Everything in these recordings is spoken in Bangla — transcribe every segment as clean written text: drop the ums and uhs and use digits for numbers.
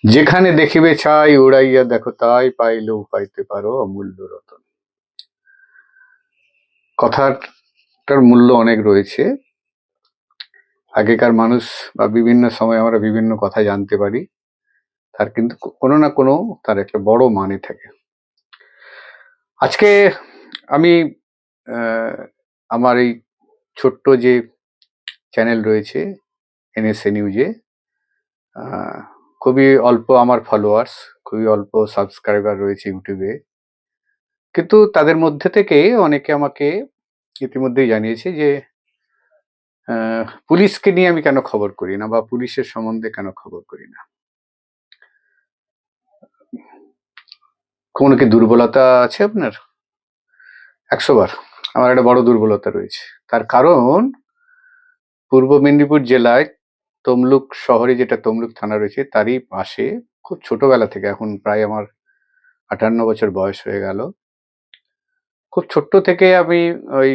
যেখানে দেখিবে ছাই উড়াইয়া দেখো তাই পাইলেও পাইতে পারো অমূল্য রতন। কথাটার মূল্য অনেক রয়েছে। আগেকার মানুষ বা বিভিন্ন সময় আমরা বিভিন্ন কথা জানতে পারি, তার কিন্তু কোনো না কোনো তার একটা বড় মানে থাকে। আজকে আমি আমার এই ছোট্ট যে চ্যানেল রয়েছে এনএসএ নিউজে, খুবই অল্প আমার ফলোয়ার্স, খুবই অল্প সাবস্ক্রাইবার রয়েছে ইউটিউবে, কিন্তু তাদের মধ্যে থেকে অনেকে আমাকে ইতিমধ্যেই জানিয়েছে যে পুলিশকে নিয়ে আমি কেন খবর করি না বা পুলিশের সম্বন্ধে কেন খবর করি না। কোনো কি দুর্বলতা আছে আপনার? 100 বার। আমার একটা বড় দুর্বলতা রয়েছে। তার কারণ পূর্ব মেদিনীপুর জেলায় তমলুক শহরে, যেটা তমলুক থানা রয়েছে, তারই পাশে খুব ছোটবেলা থেকে, এখন প্রায় আমার 58 বছর বয়স হয়ে গেল, খুব ছোট্ট থেকে আমি ওই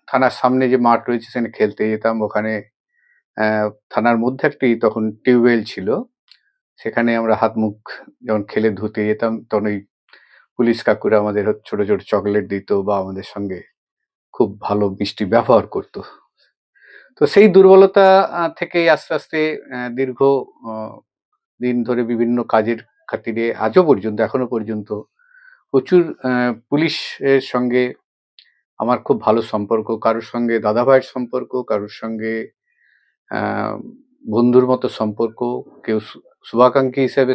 থানার সামনে যে মাঠ রয়েছে সেখানে খেলতে যেতাম। ওখানে থানার মধ্যে একটি তখন টিউবওয়েল ছিল, সেখানে আমরা হাত মুখ যখন খেলে ধুতে যেতাম, তখন ওই পুলিশ কাকুরা আমাদের ছোট ছোট চকলেট দিত বা আমাদের সঙ্গে খুব ভালো মিষ্টি ব্যবহার করত। তো সেই দুর্বলতা থেকেই আস্তে আস্তে দীর্ঘ দিন ধরে বিভিন্ন কাজের খাতিরে আজও পর্যন্ত, এখনো পর্যন্ত প্রচুর পুলিশের সঙ্গে আমার খুব ভালো সম্পর্ক। কারোর সঙ্গে দাদা ভাইয়ের সম্পর্ক, কারোর সঙ্গে বন্ধুর মতো সম্পর্ক, কেউ শুভাকাঙ্ক্ষী হিসেবে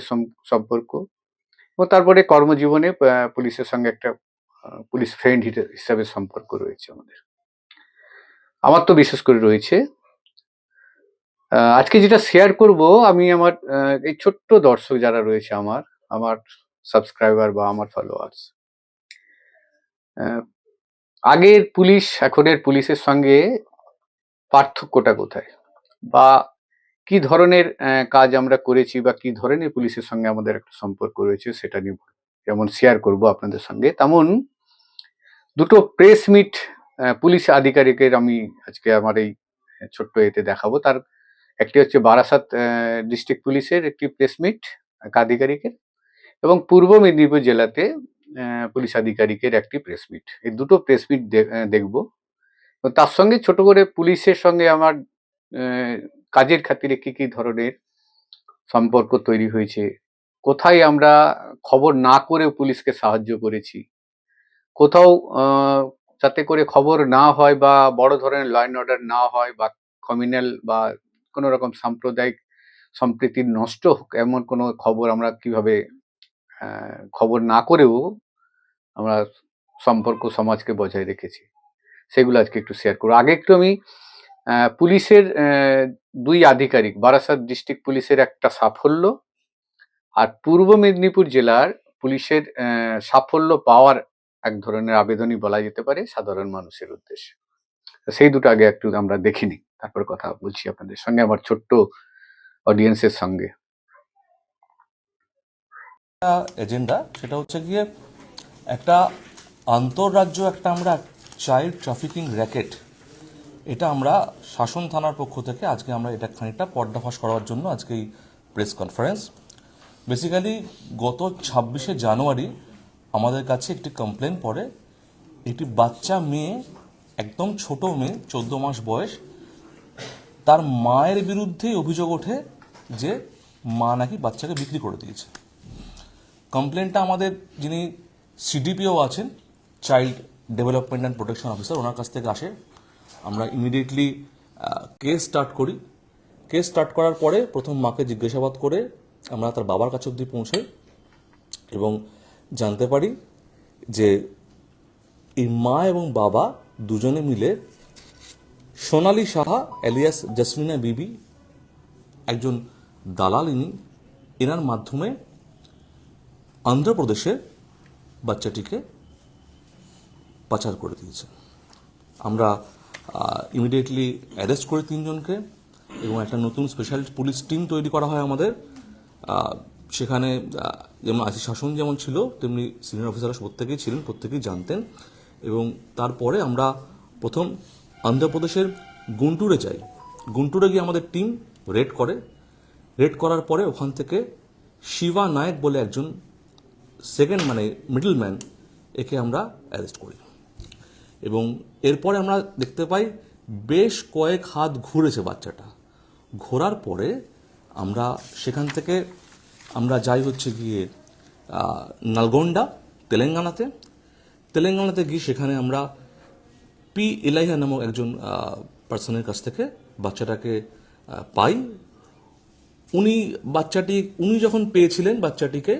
সম্পর্ক, ও তারপরে কর্মজীবনে পুলিশের সঙ্গে একটা পুলিশ ফ্রেন্ড হিসাবে সম্পর্ক রয়েছে আমাদের। আমার তো বিশেষ করে রয়েছে। আজকে যেটা শেয়ার করব, আমি আমার এই ছোট্ট দর্শক যারা রয়েছে, আমার সাবস্ক্রাইবার বা আমার ফলোয়ার্স, আগের পুলিশ এখনের পুলিশের সঙ্গে পার্থক্যটা কোথায়, বা কি ধরনের কাজ আমরা করেছি, বা কি ধরনের পুলিশের সঙ্গে আমাদের একটা সম্পর্ক রয়েছে, সেটা নিয়ে যেমন শেয়ার করব আপনাদের সঙ্গে, তেমন দুটো প্রেস মিট পুলিশ আধিকারিকের আমি আজকে আমার এই ছোট্ট এতে দেখাবো। তার একটি হচ্ছে বারাসাত ডিস্ট্রিক্ট পুলিশের একটি প্রেস মিট এক আধিকারিকের, এবং পূর্ব মেদিনীপুর জেলাতে পুলিশ আধিকারিকের একটি প্রেস মিট। এই দুটো প্রেস মিট দেখব। তার সঙ্গে ছোট করে পুলিশের সঙ্গে আমার কাজের খাতিরে কি কি ধরনের সম্পর্ক তৈরি হয়েছে, কোথায় আমরা খবর না করেও পুলিশকে সাহায্য করেছি, কোথাও যাতে করে খবর না হয় বা বড় ধরনের ল অ্যান্ড অর্ডার না হয়, বা কমিউনাল বা কোনো রকম সাম্প্রদায়িক সম্প্রীতি নষ্ট হোক এমন কোনো খবর আমরা কিভাবে খবর না করেও আমরা সম্পর্ক সমাজকে বজায় রেখেছি, সেগুলো আজকে একটু শেয়ার করবো। আগে একটু আমি পুলিশের দুই আধিকারিক, বারাসাত ডিস্ট্রিক্ট পুলিশের একটা সাফল্য আর পূর্ব মেদিনীপুর জেলার পুলিশের সাফল্য পাওয়ার এক ধরনের আবেদনই বলা যেতে পারে সাধারণ মানুষের উদ্দেশ্যে। সেই দুটো আগে একটু আমরা দেখে নিই, তারপর কথা বলছি আপনাদের সঙ্গে, আমার ছোট্ট অডিয়েন্সের সঙ্গে। এজেন্ডা সেটা হচ্ছে গিয়ে একটা আন্তঃরাজ্য একটা আমরা চাইল্ড ট্রাফিকিং র্যাকেট, এটা আমরা শাসন থানার পক্ষ থেকে আজকে আমরা এটা খানিকটা পর্দাফাশ করার জন্য আজকে এই প্রেস কনফারেন্স। বেসিক্যালি গত 26শে জানুয়ারি আমাদের কাছে একটি কমপ্লেন পড়ে, একটি বাচ্চা মেয়ে, একদম ছোট মেয়ে, 14 মাস বয়স, তার মায়ের বিরুদ্ধেই অভিযোগ ওঠে যে মা নাকি বাচ্চাকে বিক্রি করে দিয়েছে। কমপ্লেনটা আমাদের যিনি সিডিপিও আছেন, child development and protection officer, ওনার কাছ থেকে আসে। আমরা ইমিডিয়েটলি কেস স্টার্ট করি। কেস স্টার্ট করার পরে প্রথম মাকে জিজ্ঞাসাবাদ করে আমরা তার বাবার কাছে অবধি পৌঁছাই এবং জানতে পারি যে এই মা এবং বাবা দুজনে মিলে সোনালী সাহা এলিয়াস জসমিনা বিবি, একজন দালাল, এনার মাধ্যমে অন্ধ্রপ্রদেশে বাচ্চাটিকে পাচার করে দিয়েছে। আমরা ইমিডিয়েটলি অ্যারেস্ট করি 3 জনকে এবং একটা নতুন স্পেশাল পুলিশ টিম তৈরি করা হয় আমাদের। সেখানে যেমন আইসি শাসন যেমন ছিল, তেমনি সিনিয়র অফিসাররা প্রত্যেকেই ছিলেন, প্রত্যেকেই জানতেন। এবং তারপরে আমরা প্রথম অন্ধ্রপ্রদেশের গুন্টুরে যাই। গুন্টুরে গিয়ে আমাদের টিম রেড করে। রেড করার পরে ওখান থেকে শিবা নায়ক বলে একজন সেকেন্ড মানে মিডলম্যান, একে আমরা অ্যারেস্ট করি। এবং এরপরে আমরা দেখতে পাই বেশ কয়েক হাত ঘুরেছে বাচ্চাটা। ঘোরার পরে আমরা সেখান থেকে আমরা যাই হচ্ছে গিয়ে নালগোন্ডা, তেলেঙ্গানাতে গিয়ে সেখানে আমরা পি ইলাইহা নামক একজন পার্সনের কাছ থেকে বাচ্চাটাকে পাই। উনি যখন পেয়েছিলেন বাচ্চাটিকে,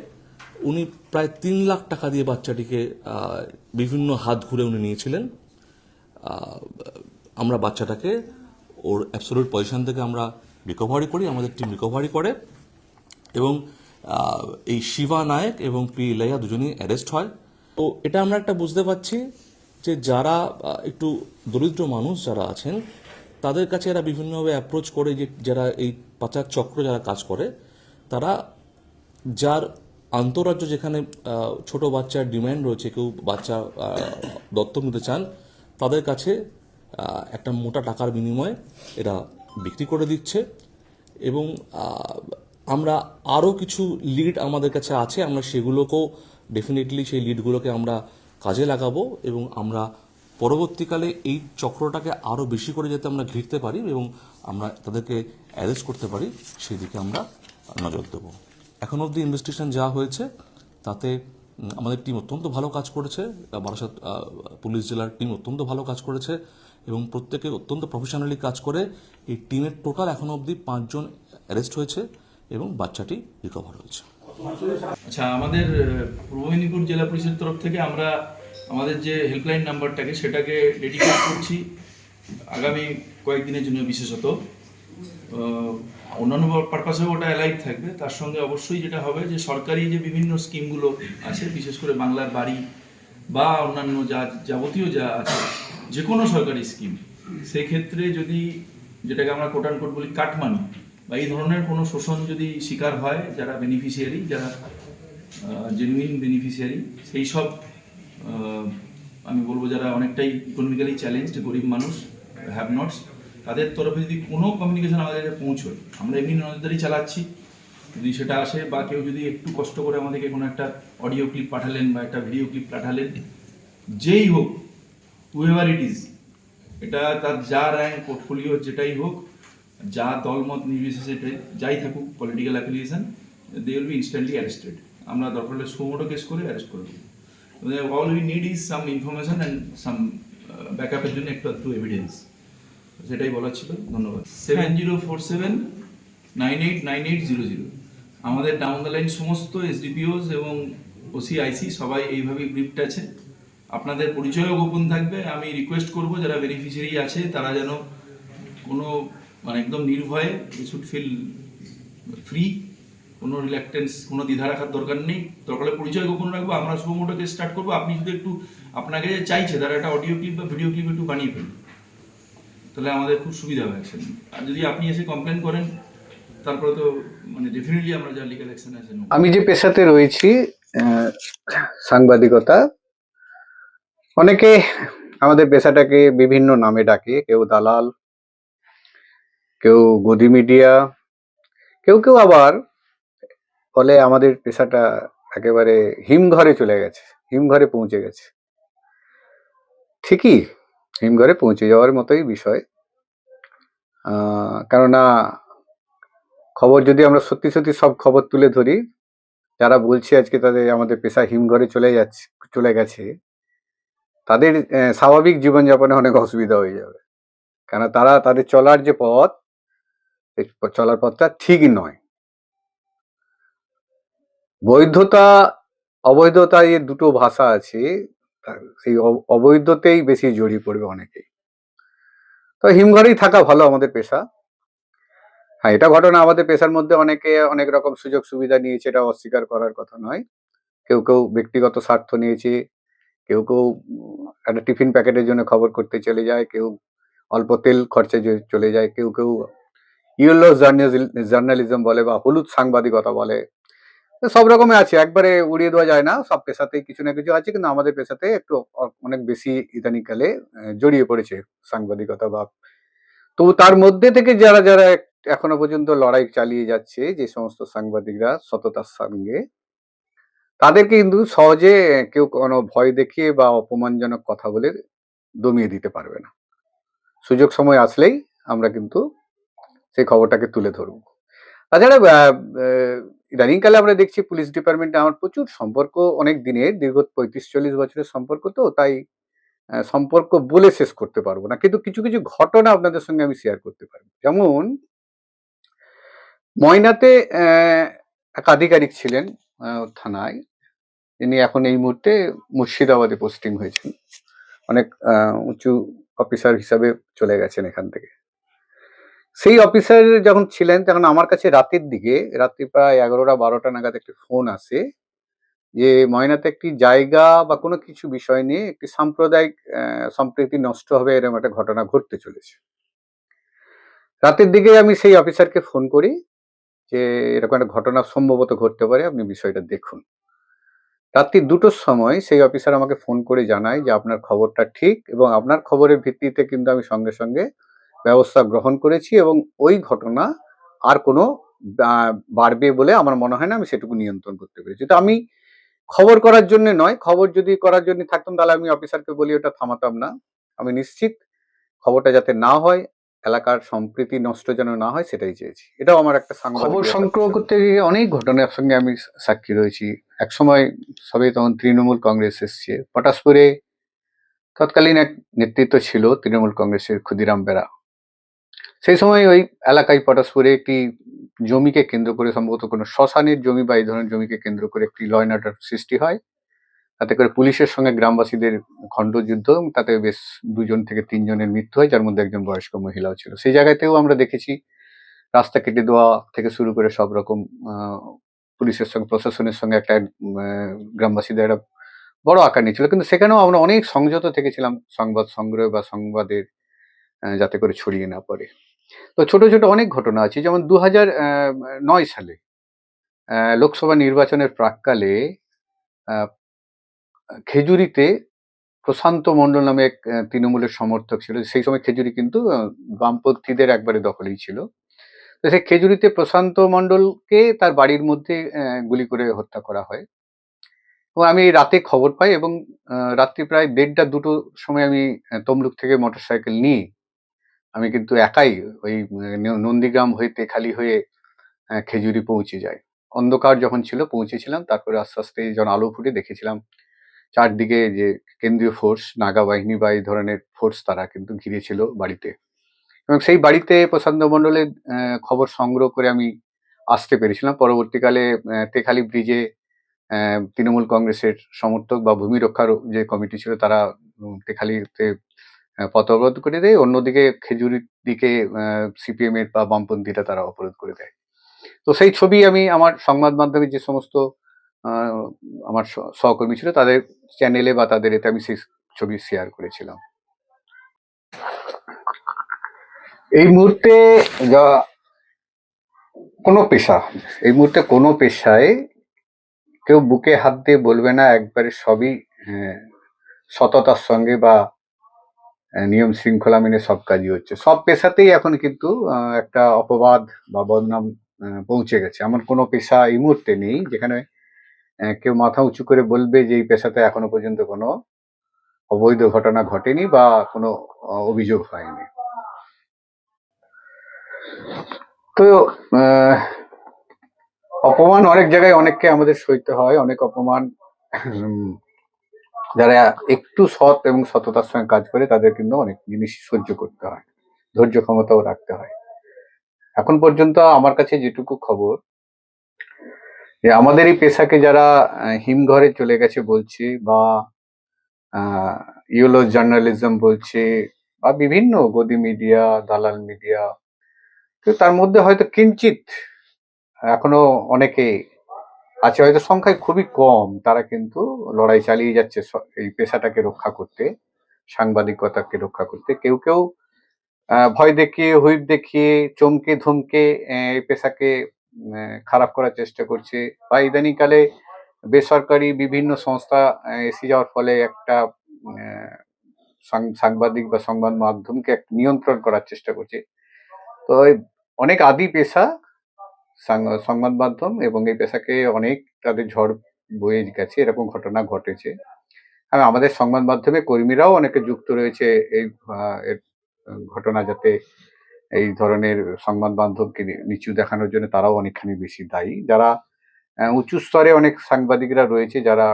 উনি প্রায় 3 লাখ টাকা দিয়ে বাচ্চাটিকে বিভিন্ন হাত ঘুরে উনি নিয়েছিলেন। আমরা বাচ্চাটাকে ওর অ্যাবসলিউট পজিশন থেকে আমরা রিকভারি করি, আমাদের টিম রিকভারি করে, এবং এই শিবা নায়ক এবং পি ইলাইয়া দুজনেই অ্যারেস্ট হয়। তো এটা আমরা একটা বুঝতে পারছি যে যারা একটু দরিদ্র মানুষ যারা আছেন, তাদের কাছে এরা বিভিন্নভাবে অ্যাপ্রোচ করে, যে যারা এই পাচার চক্র যারা কাজ করে, তারা যার আন্তঃরাজ্য যেখানে ছোট বাচ্চার ডিমান্ড রয়েছে, কেউ বাচ্চা দত্তক নিতে চান, তাদের কাছে একটা মোটা টাকার বিনিময়ে এরা বিক্রি করে দিচ্ছে। এবং আমরা আরও কিছু লিড আমাদের কাছে আছে, আমরা সেগুলোকেও ডেফিনেটলি সেই লিডগুলোকে আমরা কাজে লাগাবো, এবং আমরা পরবর্তীকালে এই চক্রটাকে আরও বেশি করে যাতে আমরা ঘিরতে পারি এবং আমরা তাদেরকে অ্যারেস্ট করতে পারি, সেই দিকে আমরা নজর দেবো। এখন অবধি ইনভেস্টিগেশন যা হয়েছে তাতে আমাদের টিম অত্যন্ত ভালো কাজ করেছে, বারাসাত পুলিশ জেলার টিম অত্যন্ত ভালো কাজ করেছে, এবং প্রত্যেকে অত্যন্ত প্রফেশনালি কাজ করে এই টিমের টোটাল এখন অবধি 5 জন অ্যারেস্ট হয়েছে এবং বাচ্চাটি রিকভার হয়েছে। আচ্ছা, আমাদের পূর্ব মেদিনীপুর জেলা পুলিশের তরফ থেকে আমরা আমাদের যে হেল্পলাইন নাম্বারটাকে সেটাকে ডেডিকেট করছি আগামী কয়েকদিনের জন্য বিশেষত। অন্যান্য পারপাসেও ওটা অ্যালাইভ থাকবে। তার সঙ্গে অবশ্যই যেটা হবে যে সরকারি যে বিভিন্ন স্কিমগুলো আছে, বিশেষ করে বাংলার বাড়ি বা অন্যান্য যাবতীয় যা আছে যে কোনো সরকারি স্কিম, সেক্ষেত্রে যদি যেটাকে আমরা কোট অ্যান্ড কোট বলি কাটমানি বা এই ধরনের কোনো শোষণ যদি শিকার হয় যারা বেনিফিশিয়ারি, যারা জেনুইন বেনিফিশিয়ারি, সেই সব আমি বলবো যারা অনেকটাই ইকোনমিক্যালি চ্যালেঞ্জড গরিব মানুষ, হ্যাভ নটস, তাদের তরফে যদি কোনো কমিউনিকেশন আমাদের কাছে পৌঁছয়, আমরা এমনি নজরদারি চালাচ্ছি, যদি সেটা আসে বা কেউ যদি একটু কষ্ট করে আমাদেরকে কোনো একটা অডিও ক্লিপ পাঠালেন বা একটা ভিডিও ক্লিপ পাঠালেন, যেই হোক, হুএভার ইট ইজ, এটা তার যা র্যাঙ্ক পোর্টফোলিও যেটাই হোক, যা দলমত নির্বিশেষে যাই থাকুক, political affiliation, they will be instantly arrested. আমরা দরকার হলে সুমোটো কেস করে অ্যারেস্ট করে দেবো। All we need is some information and some ব্যাকআপের জন্য একটু এভিডেন্স, সেটাই বলার ছিল। ধন্যবাদ। 7047989800 আমাদের ডাউন দ্য লাইন সমস্ত এসডিপিওস এবং ওসিআইসি সবাই এইভাবেই ব্রিফড আছে। আপনাদের পরিচয়ও গোপন থাকবে। আমি রিকোয়েস্ট করব যারা বেনিফিশিয়ারি আছে তারা যেন কোনো একদম নির্ভয়ে, শুড ফিল ফ্রি, কোনো রিল্যাক্টেন্স, কোনো দ্বিধা রাখার দরকার নেই। দরকার হলে পরিচয় গোপন রাখবো, আমরা সুমোটোকে স্টার্ট করবো। আপনি যদি একটু আপনাকে যে চাইছে তারা একটা অডিও ক্লিপ বা ভিডিও ক্লিপ একটু বানিয়ে ফেলুন, তাহলে আমাদের খুব সুবিধা হবে অ্যাকশন। আর যদি আপনি এসে কমপ্লেন করেন, তারপরে তো ডেফিনেটলি আমরা যা লিগ্যাল অ্যাকশন আছে। আমি যে পেশাতে রয়েছি, সাংবাদিকতা, অনেকে আমাদের পেশাটাকে বিভিন্ন নামে ডাকে, কেউ দালাল, কেউ গদি মিডিয়া, কেউ কেউ আবার বলে আমাদের পেশাটা একেবারে হিমঘরে চলে গেছে, হিমঘরে পৌঁছে গেছে। ঠিকই, হিমঘরে পৌঁছে যাওয়ার মতোই বিষয়। কেননা খবর যদি আমরা সত্যি সত্যি সব খবর তুলে ধরি, যারা বলছে আজকে তাদের আমাদের পেশা হিমঘরে চলে গেছে, তাদের স্বাভাবিক জীবনযাপনে অনেক অসুবিধা হয়ে যাবে। কেন তারা তাদের চলার যে পথ, এই চলার পথটা ঠিক নয়। বৈধতা অবৈধতা, এই দুটো ভাষা আছে, সেই অবৈধতেই বেশি জড়িয়ে পড়বে অনেকেই। তো হিমঘরেই থাকা ভালো আমাদের পেশা। হ্যাঁ, এটা ঘটনা, আমাদের পেশার মধ্যে অনেকে অনেক রকম সুযোগ সুবিধা নিয়েছে, এটা অস্বীকার করার কথা নয়। কেউ কেউ ব্যক্তিগত স্বার্থ নিয়েছে, কেউ কেউ একটা টিফিন প্যাকেটের জন্য খবর করতে চলে যায়, কেউ অল্প তেল খরচে চলে যায়, কেউ কেউ ইয়েলো জার্নালিজম বলে বা হলুদ সাংবাদিকতা বলে। সব রকমের আছে, একবারে উড়িয়ে দেওয়া যায় না। সব পেশাতেই কিছু না কিছু আছে, কিন্তু আমাদের পেশাতে একটু অনেক বেশি ইদানিংকালে জড়িয়ে পড়েছে সাংবাদিকতা বা। তো তার মধ্যে থেকে যারা যারা এখনো পর্যন্ত লড়াই চালিয়ে যাচ্ছে যে সমস্ত সাংবাদিকরা সততার সঙ্গে, তাদেরকে কিন্তু সহজে কেউ কোনো ভয় দেখিয়ে বা অপমানজনক কথা বলে দমিয়ে দিতে পারবে না। সুযোগ সময় আসলেই আমরা কিন্তু সেই খবরটাকে তুলে ধরব। তাছাড়া ইদানিংকালে আমরা দেখছি পুলিশ ডিপার্টমেন্টে আমার প্রচুর সম্পর্ক, অনেক দিনের, দীর্ঘ 35-40 বছরের সম্পর্ক, তো তাই সম্পর্ক বলে শেষ করতে পারবো না, কিন্তু কিছু কিছু ঘটনা আপনাদের সঙ্গে আমি শেয়ার করতে পারবো। যেমন ময়নাতে এক আধিকারিক ছিলেন থানায়, তিনি এখন এই মুহূর্তে মুর্শিদাবাদে পোস্টিং হয়েছেন, অনেক উঁচু অফিসার হিসাবে চলে গেছেন এখান থেকে। সেই অফিসার যখন ছিলেন তখন আমার কাছে রাতের দিকে, রাত্রি প্রায় 11টা-12টা নাগাদ একটি ফোন আসে যে ময়নাতে একটি জায়গা বা কোনো কিছু বিষয় নিয়ে একটি সাম্প্রদায়িক সম্প্রীতি নষ্ট হবে, এরকম একটা ঘটনা ঘটতে চলেছে। রাতের দিকে আমি সেই অফিসারকে ফোন করি যে এরকম একটা ঘটনা সম্ভবত ঘটতে পারে, আপনি বিষয়টা দেখুন। রাত্রি 2টোর সময় সেই অফিসার আমাকে ফোন করে জানায় যে আপনার খবরটা ঠিক, এবং আপনার খবরের ভিত্তিতে কিন্তু আমি সঙ্গে সঙ্গে ব্যবস্থা গ্রহণ করেছি, এবং ওই ঘটনা আর কোনো বাড়বে বলে আমার মনে হয় না, আমি সেটুকু নিয়ন্ত্রণ করতে পেরেছি। তো আমি খবর করার জন্য নয়, খবর যদি করার জন্য থাকতাম তাহলে আমি অফিসারকে বলি ওটা থামাতাম না। আমি নিশ্চিত খবরটা যাতে না হয়, এলাকার সম্প্রীতি নষ্ট যেন না হয়, সেটাই চেয়েছি। এটাও আমার একটা খবর সংগ্রহ করতে গিয়ে অনেক ঘটনার সঙ্গে আমি সাক্ষী রয়েছি। একসময় সবে তখন তৃণমূল কংগ্রেস এসছে, পটাশপুরে তৎকালীন এক নেতৃত্ব ছিল তৃণমূল কংগ্রেসের ক্ষুদিরাম বেরা। সেই সময় ওই এলাকায় পটাশপুরে একটি জমিকে কেন্দ্র করে, সম্ভবত কোনো শ্মশানের জমি বা এই ধরনের জমিকে কেন্দ্র করে একটি ল অ্যান্ড অর্ডার সৃষ্টি হয়। তাতে করে পুলিশের সঙ্গে গ্রামবাসীদের খণ্ডযুদ্ধ, এবং তাতে বেশ 2 থেকে 3 জনের মৃত্যু হয়, যার মধ্যে একজন বয়স্ক মহিলাও ছিল। সেই জায়গাতেও আমরা দেখেছি রাস্তা কেটে দেওয়া থেকে শুরু করে সব রকম পুলিশের সঙ্গে, প্রশাসনের সঙ্গে একটা গ্রামবাসীদের একটা বড় আকার নিয়েছিল, কিন্তু সেখানেও আমরা অনেক সংযত থেকেছিলাম সংবাদ সংগ্রহ বা সংবাদের যাতে করে ছড়িয়ে না পড়ে। তো ছোট ছোট অনেক ঘটনা আছে, যেমন 2009 সালে লোকসভা নির্বাচনের প্রাক্কালে খেজুরিতে প্রশান্ত মণ্ডল নামে এক তৃণমূলের সমর্থক ছিল। সেই সময় খেজুরি কিন্তু বামপন্থীদের একবারে দখলেই ছিল। তো সেই খেজুরিতে প্রশান্ত মণ্ডলকে তার বাড়ির মধ্যে গুলি করে হত্যা করা হয়, এবং আমি রাতে খবর পাই, এবং রাত্রি প্রায় 1:30-2টোর সময় আমি তমলুক থেকে মোটরসাইকেল নিয়ে আমি কিন্তু একাই ওই নন্দীগ্রাম হয়ে তেখালি হয়ে খেজুরি পৌঁছে যাই। অন্ধকার যখন ছিল পৌঁছেছিলাম, তারপরে আস্তে আস্তে যখন আলো ফুটে দেখেছিলাম চারদিকে যে কেন্দ্রীয় ফোর্স, নাগা বাহিনী বা এই ধরনের ফোর্স, তারা কিন্তু ঘিরে ছিল বাড়িতে, এবং সেই বাড়িতে প্রশান্ত মণ্ডলের খবর সংগ্রহ করে আমি আসতে পেরেছিলাম। পরবর্তীকালে তেখালি ব্রিজে তৃণমূল কংগ্রেসের সমর্থক বা ভূমি রক্ষার যে কমিটি ছিল, তারা তেখালিতে পথ অবরোধ করে দেয়, অন্যদিকে খেজুরির দিকে সিপিএম এর বা বামপন্থীরা তারা অবরোধ করে দেয়। তো সেই ছবি আমি আমার সংবাদ মাধ্যমে যে সমস্ত আমার সহকর্মী ছিল তাদের চ্যানেলে বা তাদের এতে আমি সেই ছবি শেয়ার করেছিলাম। এই মুহূর্তে কোনো পেশা, এই মুহূর্তে কোনো পেশায় কেউ বুকে হাত দিয়ে বলবে না একবারে সবই সততার সঙ্গে বা নিয়ম শৃঙ্খলা মেনে সব কাজই হচ্ছে। সব পেশাতেই এখন কিন্তু একটা অপবাদ বা বদনাম পৌঁছে গেছে। এমন কোনো পেশা এই মুহূর্তে নেই যেখানে কেউ মাথা উঁচু করে বলবে যে এই পেশাতে এখনো পর্যন্ত কোনো অবৈধ ঘটনা ঘটেনি বা কোনো অভিযোগ হয়নি। তো অপমান অনেক জায়গায় অনেককে আমাদের সইতে হয়, অনেক অপমান যারা একটু সৎ এবং সততার সঙ্গে কাজ করে তাদের কিন্তু অনেক জিনিস সহ্য করতে হয়, ধৈর্য ক্ষমতাও রাখতে হয়। এখন পর্যন্ত আমার কাছে যেটুকু খবর, যে আমাদের এই পেশাকে যারা হিমঘরে চলে গেছে বলছে, বা ইয়েলো জার্নালিজম বলছে, বা বিভিন্ন গদি মিডিয়া, দালাল মিডিয়া, তো তার মধ্যে হয়তো কিঞ্চিত এখনো অনেকে আছে, হয়তো সংখ্যায় খুবই কম, তারা কিন্তু লড়াই চালিয়ে যাচ্ছে এই পেশাটাকে রক্ষা করতে, সাংবাদিকতাকে রক্ষা করতে। কেউ কেউ ভয় দেখিয়ে, হুইপ দেখিয়ে, চমকে ধমকে এই পেশাকে খারাপ করার চেষ্টা করছে, বা ইদানিংকালে বেসরকারি বিভিন্ন সংস্থা এসে যাওয়ার ফলে একটা সাংবাদিক বা সংবাদ মাধ্যমকে নিয়ন্ত্রণ করার চেষ্টা করছে। তো অনেক আদি পেশা সংবাদ মাধ্যম, এবং এই পেশাকে অনেক তাদের ঝড় বয়ে গেছে, এরকম ঘটনা ঘটেছে। আর আমাদের সংবাদ মাধ্যমে কর্মীরাও অনেকে যুক্ত রয়েছে এই এর ঘটনা যাতে এই ধরনের সংবাদ মাধ্যমকে নিচু দেখানোর জন্য, তারাও অনেকখানি বেশি দায়ী। যারা উঁচু স্তরে অনেক সাংবাদিকরা রয়েছে, যারা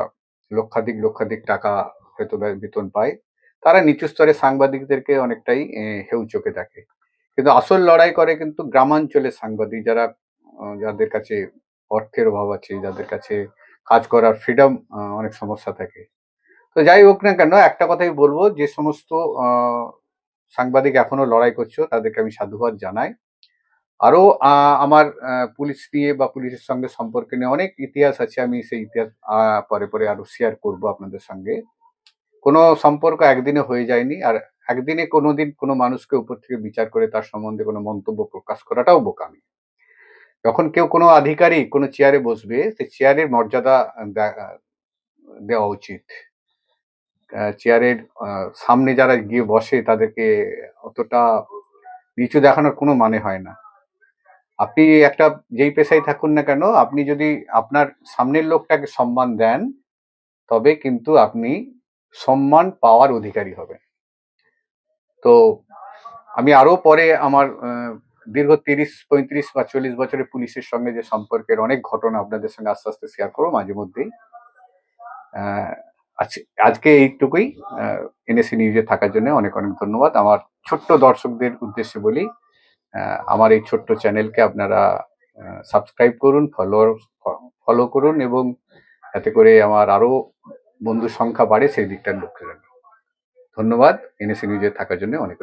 লক্ষাধিক টাকা হয়তো বেতন পায়, তারা নিচু স্তরে সাংবাদিকদেরকে অনেকটাই হেউ চোখে দেখে। কিন্তু আসল লড়াই করে কিন্তু গ্রামাঞ্চলের সাংবাদিক, যারা যাদের কাছে অর্থের অভাব আছে, যাদের কাছে কাজ করার ফ্রিডম অনেক সমস্যা থাকে। তো যাই হোক না কেন, একটা কথাই বলবো, যে সমস্ত সাংবাদিক এখনো লড়াই করছো তাদেরকে আমি সাধুবাদ জানাই। আরো আমার পুলিশ নিয়ে বা পুলিশের সঙ্গে সম্পর্ক নিয়ে অনেক ইতিহাস আছে, আমি সেই ইতিহাস পরে আরো শেয়ার করব আপনাদের সঙ্গে। কোনো সম্পর্ক একদিনে হয়ে যায়নি, আর একদিনে কোনোদিন কোনো মানুষকে উপর থেকে বিচার করে তার সম্বন্ধে কোনো মন্তব্য প্রকাশ করাটাও বোকামি। যখন কেউ কোনো আধিকারিক কোনো চেয়ারে বসবে, সেই চেয়ারের মর্যাদা দেওয়া উচিত। চেয়ারের সামনে যারা গিয়ে বসে তাদেরকে অতটা নিচু দেখানোর কোনো মানে হয় না। আপনি একটা যেই পেশায় থাকুন না কেন, আপনি যদি আপনার সামনের লোকটাকে সম্মান দেন, তবে কিন্তু আপনি সম্মান পাওয়ার অধিকারী হবেন। তো আমি আরো পরে আমার দীর্ঘ 30, 35 বা 40 বছরের পুলিশের সঙ্গে যে সম্পর্কের অনেক ঘটনা আপনাদের সঙ্গে আস্তে আস্তে শেয়ার করবো মাঝে মধ্যেই। আজকে এইটুকুই। এনএসি নিউজে থাকার জন্য অনেক ধন্যবাদ। আমার ছোট্ট দর্শকদের উদ্দেশ্যে বলি, আমার এই ছোট্ট চ্যানেলকে আপনারা সাবস্ক্রাইব করুন, ফলো করুন, এবং যাতে করে আমার আরো বন্ধুর সংখ্যা বাড়ে সেই দিকটা লক্ষ্য রাখুন। ধন্যবাদ। এনএসি নিউজে থাকার জন্য অনেক